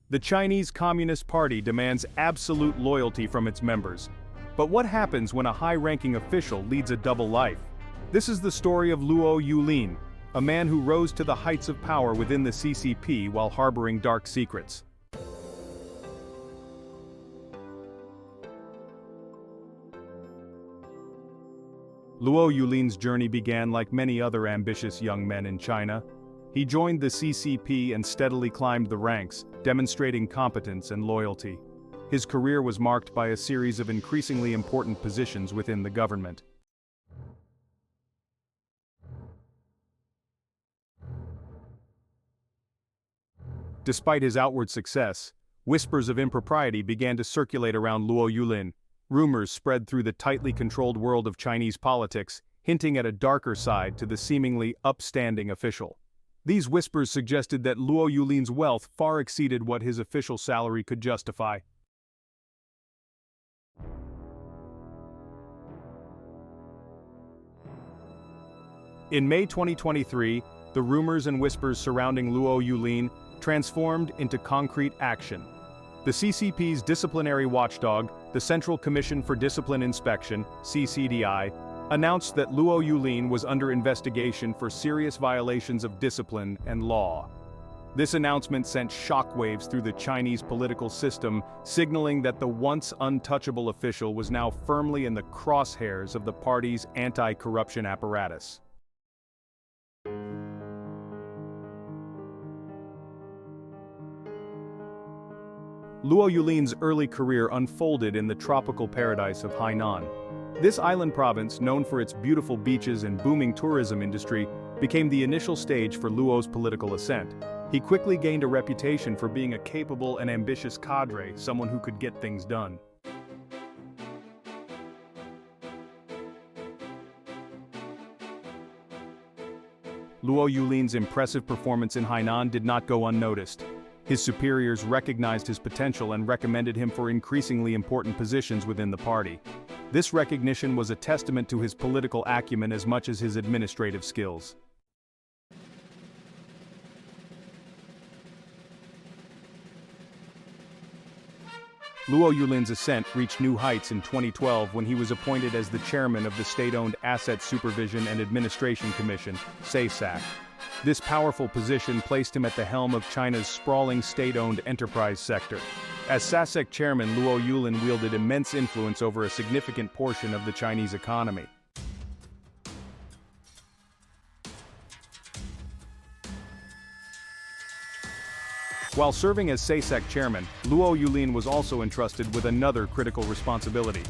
The Chinese Communist Party demands absolute loyalty from its members. But what happens when a high-ranking official leads a double life? This is the story of Luo Yulin, a man who rose to the heights of power within the CCP while harboring dark secrets. Luo Yulin's journey began like many other ambitious young men in China. He joined the CCP and steadily climbed the ranks, demonstrating competence and loyalty. His career was marked by a series of increasingly important positions within the government. Despite his outward success, whispers of impropriety began to circulate around Luo Yulin. Rumors spread through the tightly controlled world of Chinese politics, hinting at a darker side to the seemingly upstanding official. These whispers suggested that Luo Yulin's wealth far exceeded what his official salary could justify. In May 2023, the rumors and whispers surrounding Luo Yulin transformed into concrete action. The CCP's disciplinary watchdog, the Central Commission for Discipline Inspection, CCDI, announced that Luo Yulin was under investigation for serious violations of discipline and law. This announcement sent shockwaves through the Chinese political system, signaling that the once untouchable official was now firmly in the crosshairs of the party's anti-corruption apparatus. Luo Yulin's early career unfolded in the tropical paradise of Hainan. This island province, known for its beautiful beaches and booming tourism industry, became the initial stage for Luo's political ascent. He quickly gained a reputation for being a capable and ambitious cadre, someone who could get things done. Luo Yulin's impressive performance in Hainan did not go unnoticed. His superiors recognized his potential and recommended him for increasingly important positions within the party. This recognition was a testament to his political acumen as much as his administrative skills. Luo Yulin's ascent reached new heights in 2012 when he was appointed as the chairman of the state-owned Asset Supervision and Administration Commission, SASAC. This powerful position placed him at the helm of China's sprawling state-owned enterprise sector. As SASAC chairman, Luo Yulin wielded immense influence over a significant portion of the Chinese economy. While serving as SASAC chairman, Luo Yulin was also entrusted with another critical responsibility.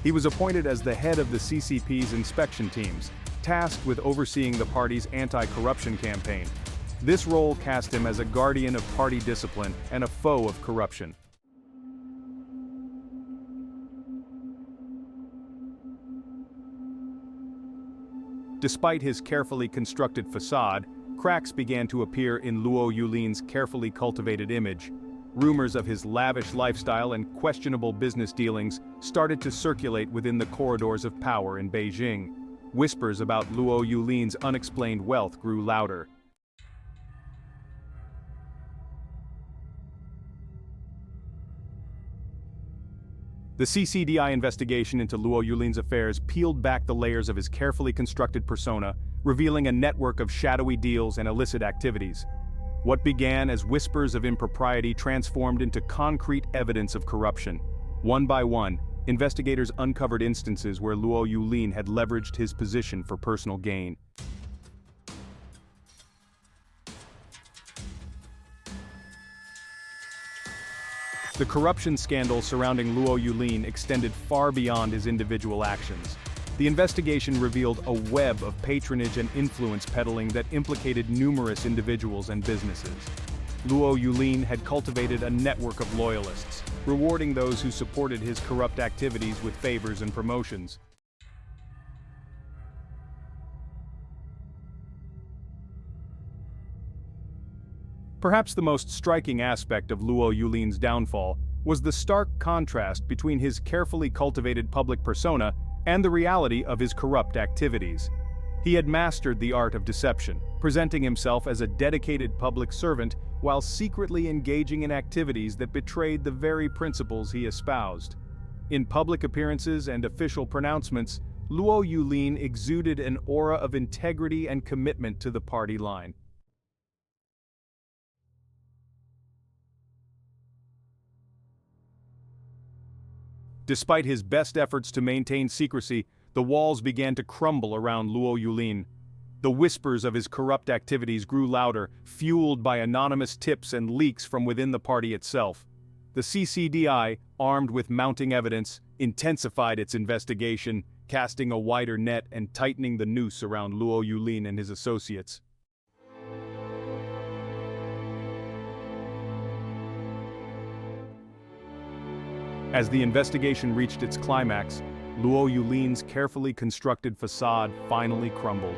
He was appointed as the head of the CCP's inspection teams, tasked with overseeing the party's anti-corruption campaign. This role cast him as a guardian of party discipline and a foe of corruption. Despite his carefully constructed facade, cracks began to appear in Luo Yulin's carefully cultivated image. Rumors of his lavish lifestyle and questionable business dealings started to circulate within the corridors of power in Beijing. Whispers about Luo Yulin's unexplained wealth grew louder. The CCDI investigation into Luo Yulin's affairs peeled back the layers of his carefully constructed persona, revealing a network of shadowy deals and illicit activities. What began as whispers of impropriety transformed into concrete evidence of corruption. One by one, investigators uncovered instances where Luo Yulin had leveraged his position for personal gain. The corruption scandal surrounding Luo Yulin extended far beyond his individual actions. The investigation revealed a web of patronage and influence peddling that implicated numerous individuals and businesses. Luo Yulin had cultivated a network of loyalists, rewarding those who supported his corrupt activities with favors and promotions. Perhaps the most striking aspect of Luo Yulin's downfall was the stark contrast between his carefully cultivated public persona and the reality of his corrupt activities. He had mastered the art of deception, presenting himself as a dedicated public servant while secretly engaging in activities that betrayed the very principles he espoused. In public appearances and official pronouncements, Luo Yulin exuded an aura of integrity and commitment to the party line. Despite his best efforts to maintain secrecy, the walls began to crumble around Luo Yulin. The whispers of his corrupt activities grew louder, fueled by anonymous tips and leaks from within the party itself. The CCDI, armed with mounting evidence, intensified its investigation, casting a wider net and tightening the noose around Luo Yulin and his associates. As the investigation reached its climax, Luo Yulin's carefully constructed facade finally crumbled.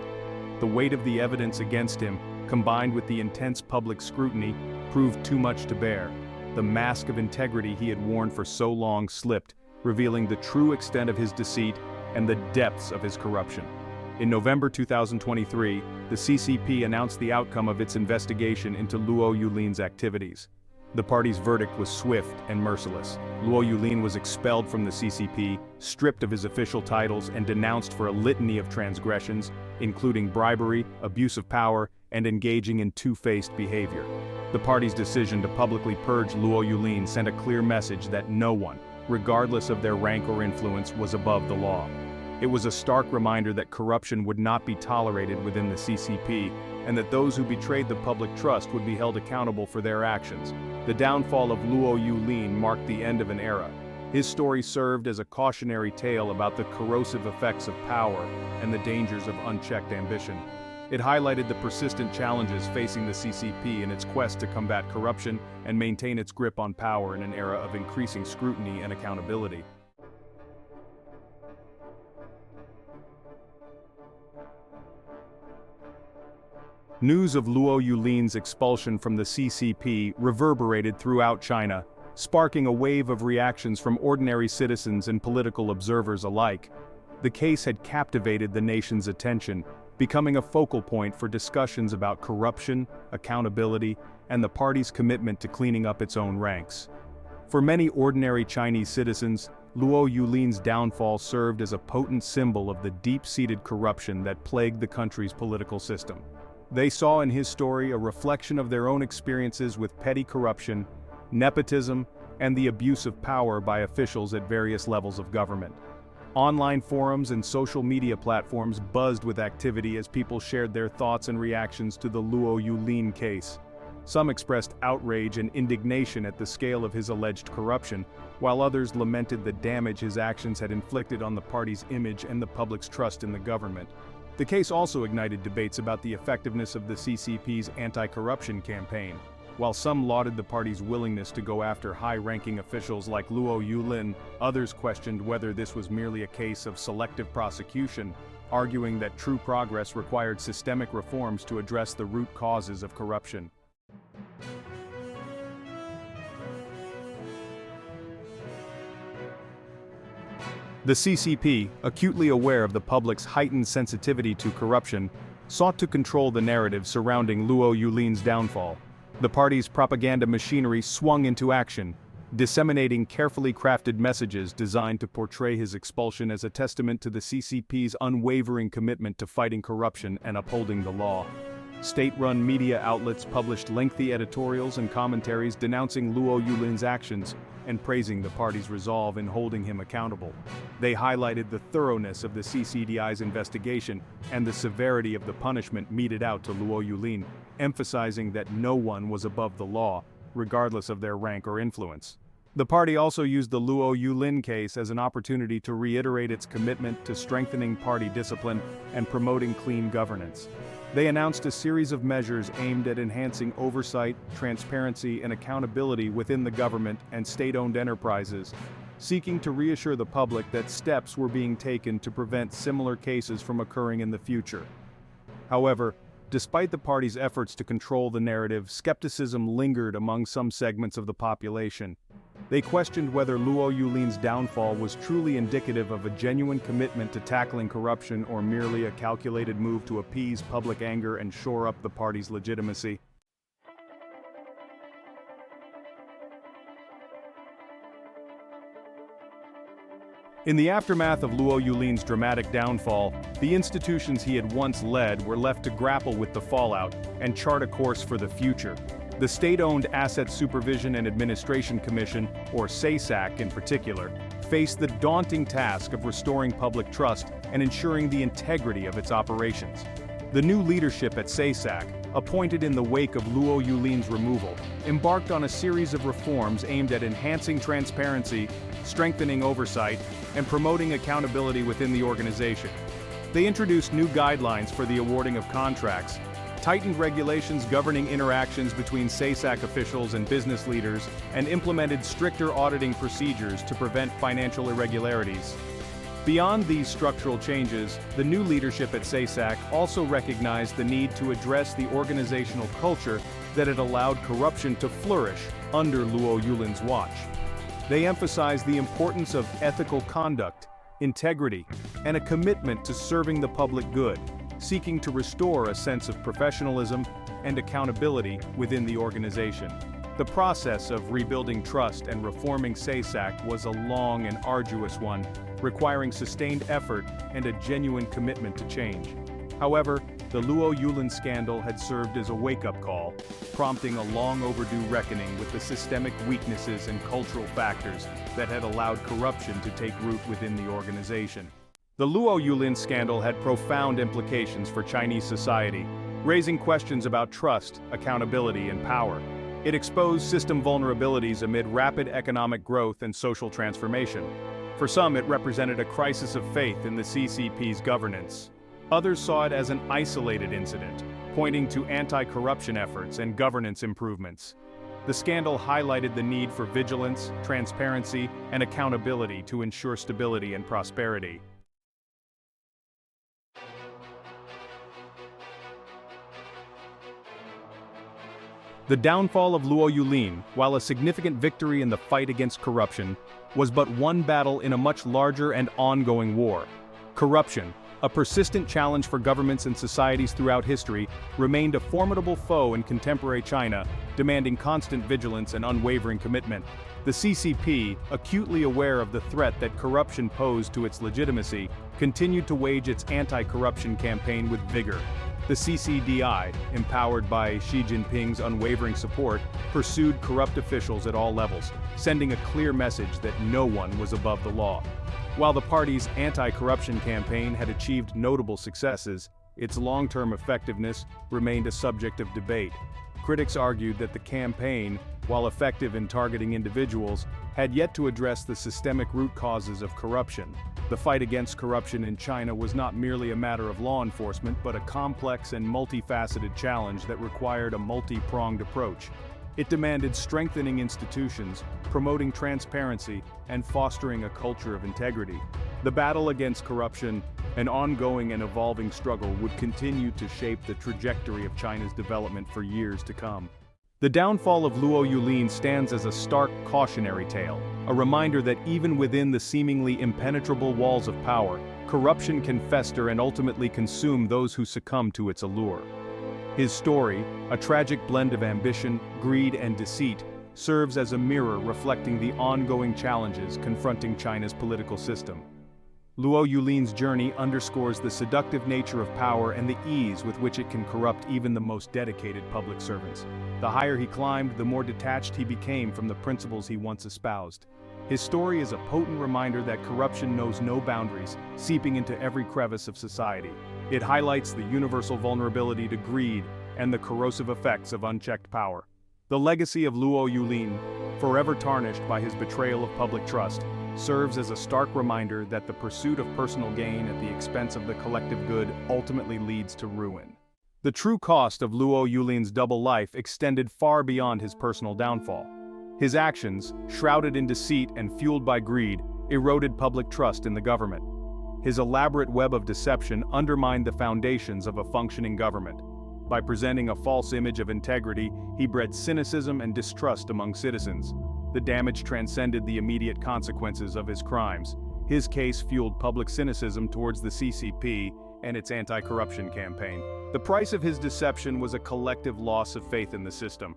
The weight of the evidence against him, combined with the intense public scrutiny, proved too much to bear. The mask of integrity he had worn for so long slipped, revealing the true extent of his deceit and the depths of his corruption. In November 2023, the CCP announced the outcome of its investigation into Luo Yulin's activities. The party's verdict was swift and merciless. Luo Yulin was expelled from the CCP, stripped of his official titles, and denounced for a litany of transgressions, including bribery, abuse of power, and engaging in two-faced behavior. The party's decision to publicly purge Luo Yulin sent a clear message that no one, regardless of their rank or influence, was above the law. It was a stark reminder that corruption would not be tolerated within the CCP, and that those who betrayed the public trust would be held accountable for their actions. The downfall of Luo Yulin marked the end of an era. His story served as a cautionary tale about the corrosive effects of power and the dangers of unchecked ambition. It highlighted the persistent challenges facing the CCP in its quest to combat corruption and maintain its grip on power in an era of increasing scrutiny and accountability. News of Luo Yulin's expulsion from the CCP reverberated throughout China, sparking a wave of reactions from ordinary citizens and political observers alike. The case had captivated the nation's attention, becoming a focal point for discussions about corruption, accountability, and the party's commitment to cleaning up its own ranks. For many ordinary Chinese citizens, Luo Yulin's downfall served as a potent symbol of the deep-seated corruption that plagued the country's political system. They saw in his story a reflection of their own experiences with petty corruption, nepotism, and the abuse of power by officials at various levels of government. Online forums and social media platforms buzzed with activity as people shared their thoughts and reactions to the Luo Yulin case. Some expressed outrage and indignation at the scale of his alleged corruption, while others lamented the damage his actions had inflicted on the party's image and the public's trust in the government. The case also ignited debates about the effectiveness of the CCP's anti-corruption campaign. While some lauded the party's willingness to go after high-ranking officials like Luo Yulin, others questioned whether this was merely a case of selective prosecution, arguing that true progress required systemic reforms to address the root causes of corruption. The CCP, acutely aware of the public's heightened sensitivity to corruption, sought to control the narrative surrounding Luo Yulin's downfall. The party's propaganda machinery swung into action, disseminating carefully crafted messages designed to portray his expulsion as a testament to the CCP's unwavering commitment to fighting corruption and upholding the law. State-run media outlets published lengthy editorials and commentaries denouncing Luo Yulin's actions and praising the party's resolve in holding him accountable. They highlighted the thoroughness of the CCDI's investigation and the severity of the punishment meted out to Luo Yulin, emphasizing that no one was above the law, regardless of their rank or influence. The party also used the Luo Yulin case as an opportunity to reiterate its commitment to strengthening party discipline and promoting clean governance. They announced a series of measures aimed at enhancing oversight, transparency, and accountability within the government and state-owned enterprises, seeking to reassure the public that steps were being taken to prevent similar cases from occurring in the future. However, despite the party's efforts to control the narrative, skepticism lingered among some segments of the population. They questioned whether Luo Yulin's downfall was truly indicative of a genuine commitment to tackling corruption or merely a calculated move to appease public anger and shore up the party's legitimacy. In the aftermath of Luo Yulin's dramatic downfall, the institutions he had once led were left to grapple with the fallout and chart a course for the future. The state-owned Asset Supervision and Administration Commission, or SASAC in particular, faced the daunting task of restoring public trust and ensuring the integrity of its operations. The new leadership at SASAC, appointed in the wake of Luo Yulin's removal, embarked on a series of reforms aimed at enhancing transparency, strengthening oversight, and promoting accountability within the organization. They introduced new guidelines for the awarding of contracts, tightened regulations governing interactions between SASAC officials and business leaders, and implemented stricter auditing procedures to prevent financial irregularities. Beyond these structural changes, the new leadership at SASAC also recognized the need to address the organizational culture that had allowed corruption to flourish under Luo Yulin's watch. They emphasized the importance of ethical conduct, integrity, and a commitment to serving the public good, seeking to restore a sense of professionalism and accountability within the organization. The process of rebuilding trust and reforming SASAC was a long and arduous one, requiring sustained effort and a genuine commitment to change. However, the Luo Yulin scandal had served as a wake-up call, prompting a long-overdue reckoning with the systemic weaknesses and cultural factors that had allowed corruption to take root within the organization. The Luo Yulin scandal had profound implications for Chinese society, raising questions about trust, accountability, and power. It exposed system vulnerabilities amid rapid economic growth and social transformation. For some, it represented a crisis of faith in the CCP's governance. Others saw it as an isolated incident, pointing to anti-corruption efforts and governance improvements. The scandal highlighted the need for vigilance, transparency, and accountability to ensure stability and prosperity. The downfall of Luo Yulin, while a significant victory in the fight against corruption, was but one battle in a much larger and ongoing war. Corruption, a persistent challenge for governments and societies throughout history, remained a formidable foe in contemporary China, demanding constant vigilance and unwavering commitment. The CCP, acutely aware of the threat that corruption posed to its legitimacy, continued to wage its anti-corruption campaign with vigor. The CCDI, empowered by Xi Jinping's unwavering support, pursued corrupt officials at all levels, sending a clear message that no one was above the law. While the party's anti-corruption campaign had achieved notable successes, its long-term effectiveness remained a subject of debate. Critics argued that the campaign, while effective in targeting individuals, had yet to address the systemic root causes of corruption. The fight against corruption in China was not merely a matter of law enforcement, but a complex and multifaceted challenge that required a multi-pronged approach. It demanded strengthening institutions, promoting transparency, and fostering a culture of integrity. The battle against corruption, an ongoing and evolving struggle, would continue to shape the trajectory of China's development for years to come. The downfall of Luo Yulin stands as a stark cautionary tale, a reminder that even within the seemingly impenetrable walls of power, corruption can fester and ultimately consume those who succumb to its allure. His story, a tragic blend of ambition, greed, and deceit, serves as a mirror reflecting the ongoing challenges confronting China's political system. Luo Yulin's journey underscores the seductive nature of power and the ease with which it can corrupt even the most dedicated public servants. The higher he climbed, the more detached he became from the principles he once espoused. His story is a potent reminder that corruption knows no boundaries, seeping into every crevice of society. It highlights the universal vulnerability to greed and the corrosive effects of unchecked power. The legacy of Luo Yulin, forever tarnished by his betrayal of public trust, serves as a stark reminder that the pursuit of personal gain at the expense of the collective good ultimately leads to ruin. The true cost of Luo Yulin's double life extended far beyond his personal downfall. His actions, shrouded in deceit and fueled by greed, eroded public trust in the government. His elaborate web of deception undermined the foundations of a functioning government. By presenting a false image of integrity, he bred cynicism and distrust among citizens. The damage transcended the immediate consequences of his crimes. His case fueled public cynicism towards the CCP and its anti-corruption campaign. The price of his deception was a collective loss of faith in the system.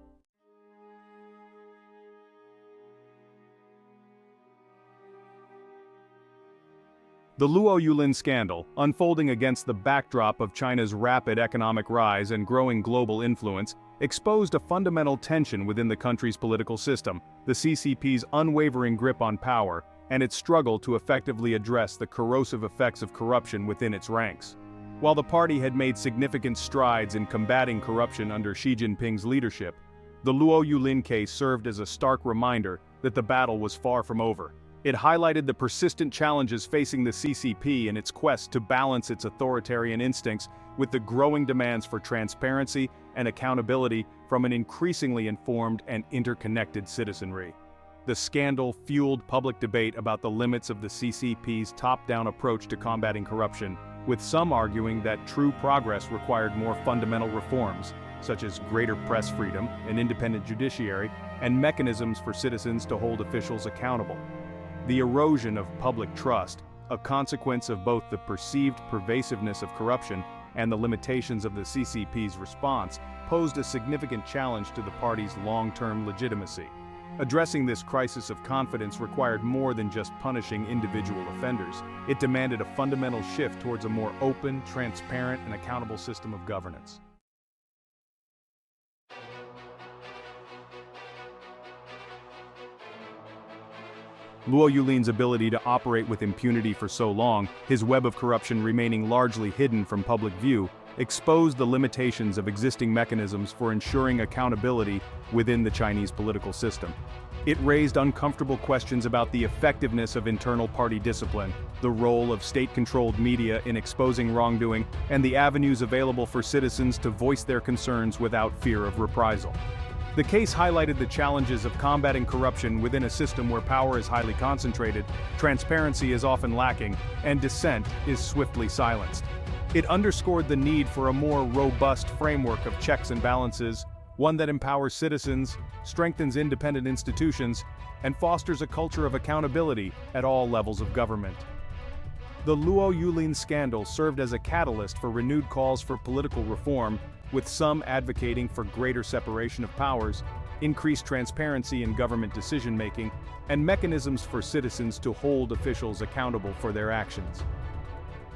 The Luo Yulin scandal, unfolding against the backdrop of China's rapid economic rise and growing global influence, exposed a fundamental tension within the country's political system, the CCP's unwavering grip on power, and its struggle to effectively address the corrosive effects of corruption within its ranks. While the party had made significant strides in combating corruption under Xi Jinping's leadership, the Luo Yulin case served as a stark reminder that the battle was far from over. It highlighted the persistent challenges facing the CCP in its quest to balance its authoritarian instincts with the growing demands for transparency and accountability from an increasingly informed and interconnected citizenry. The scandal fueled public debate about the limits of the CCP's top-down approach to combating corruption, with some arguing that true progress required more fundamental reforms, such as greater press freedom, an independent judiciary, and mechanisms for citizens to hold officials accountable. The erosion of public trust, a consequence of both the perceived pervasiveness of corruption and the limitations of the CCP's response, posed a significant challenge to the party's long-term legitimacy. Addressing this crisis of confidence required more than just punishing individual offenders. It demanded a fundamental shift towards a more open, transparent, and accountable system of governance. Luo Yulin's ability to operate with impunity for so long, his web of corruption remaining largely hidden from public view, exposed the limitations of existing mechanisms for ensuring accountability within the Chinese political system. It raised uncomfortable questions about the effectiveness of internal party discipline, the role of state-controlled media in exposing wrongdoing, and the avenues available for citizens to voice their concerns without fear of reprisal. The case highlighted the challenges of combating corruption within a system where power is highly concentrated, transparency is often lacking, and dissent is swiftly silenced. It underscored the need for a more robust framework of checks and balances, one that empowers citizens, strengthens independent institutions, and fosters a culture of accountability at all levels of government. The Luo Yulin scandal served as a catalyst for renewed calls for political reform, with some advocating for greater separation of powers, increased transparency in government decision-making, and mechanisms for citizens to hold officials accountable for their actions.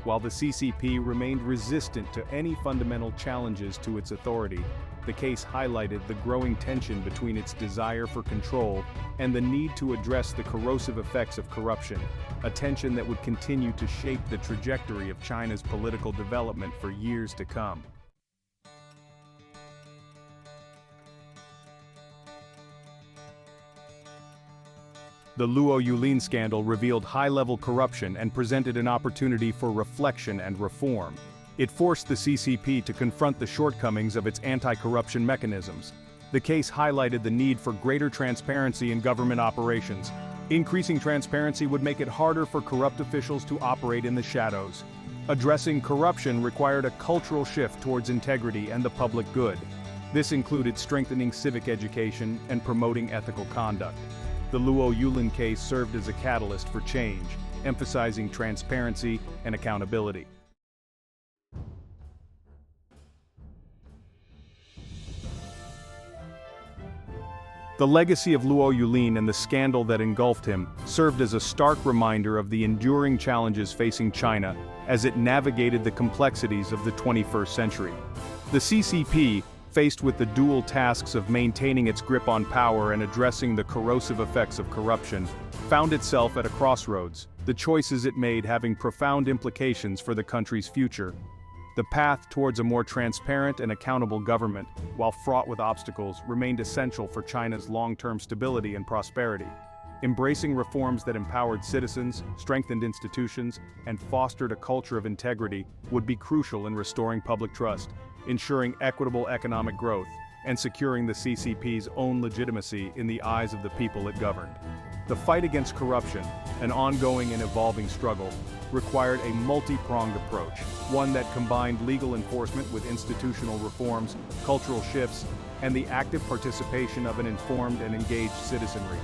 While the CCP remained resistant to any fundamental challenges to its authority, the case highlighted the growing tension between its desire for control and the need to address the corrosive effects of corruption, a tension that would continue to shape the trajectory of China's political development for years to come. The Luo Yulin scandal revealed high-level corruption and presented an opportunity for reflection and reform. It forced the CCP to confront the shortcomings of its anti-corruption mechanisms. The case highlighted the need for greater transparency in government operations. Increasing transparency would make it harder for corrupt officials to operate in the shadows. Addressing corruption required a cultural shift towards integrity and the public good. This included strengthening civic education and promoting ethical conduct. The Luo Yulin case served as a catalyst for change, emphasizing transparency and accountability. The legacy of Luo Yulin and the scandal that engulfed him served as a stark reminder of the enduring challenges facing China as it navigated the complexities of the 21st century. The CCP, faced with the dual tasks of maintaining its grip on power and addressing the corrosive effects of corruption, found itself at a crossroads, the choices it made having profound implications for the country's future. The path towards a more transparent and accountable government, while fraught with obstacles, remained essential for China's long-term stability and prosperity. Embracing reforms that empowered citizens, strengthened institutions, and fostered a culture of integrity would be crucial in restoring public trust, ensuring equitable economic growth, and securing the CCP's own legitimacy in the eyes of the people it governed. The fight against corruption, an ongoing and evolving struggle, required a multi-pronged approach, one that combined legal enforcement with institutional reforms, cultural shifts, and the active participation of an informed and engaged citizenry.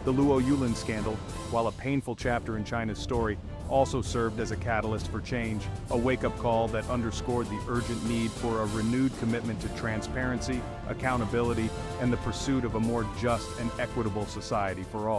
The Luo Yulin scandal, while a painful chapter in China's story, also served as a catalyst for change, a wake-up call that underscored the urgent need for a renewed commitment to transparency, accountability, and the pursuit of a more just and equitable society for all.